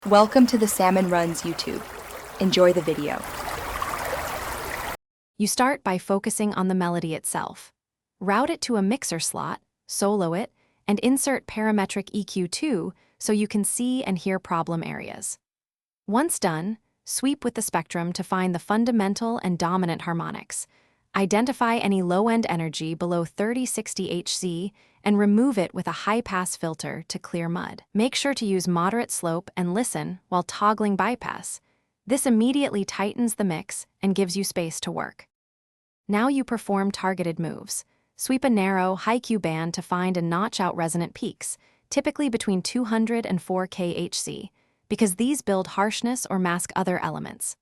Welcome to the Salmon Runs YouTube. Enjoy the video. You start by focusing on the melody itself. Route it to a mixer slot, solo it, and insert parametric EQ2 so you can see and hear problem areas. Once done, sweep with the spectrum to find the fundamental and dominant harmonics. Identify any low-end energy below 3060 Hz and remove it with a high-pass filter to clear mud. Make sure to use moderate slope and listen while toggling bypass. This immediately tightens the mix and gives you space to work. Now you perform targeted moves. Sweep a narrow, high-Q band to find and notch out resonant peaks, typically between 200 and 4 kHz, because these build harshness or mask other elements.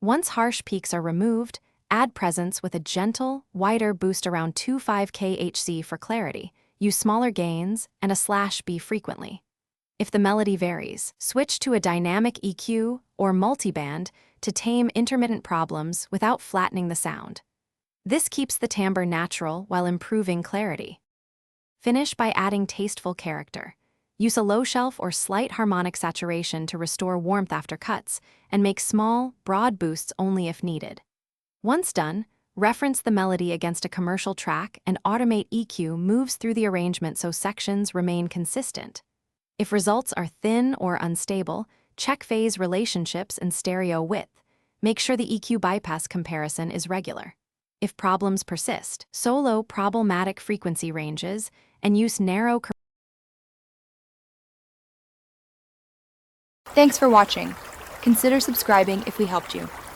Once harsh peaks are removed, add presence with a gentle, wider boost around 25 kHz for clarity. Use smaller gains and a /B frequently. If the melody varies, switch to a dynamic EQ or multiband to tame intermittent problems without flattening the sound. This keeps the timbre natural while improving clarity. Finish by adding tasteful character. Use a low shelf or slight harmonic saturation to restore warmth after cuts, and make small, broad boosts only if needed. Once done, reference the melody against a commercial track and automate EQ moves through the arrangement so sections remain consistent. If results are thin or unstable, check phase relationships and stereo width. Make sure the EQ bypass comparison is regular. If problems persist, solo problematic frequency ranges and use narrow. Thanks for watching. Consider subscribing if we helped you.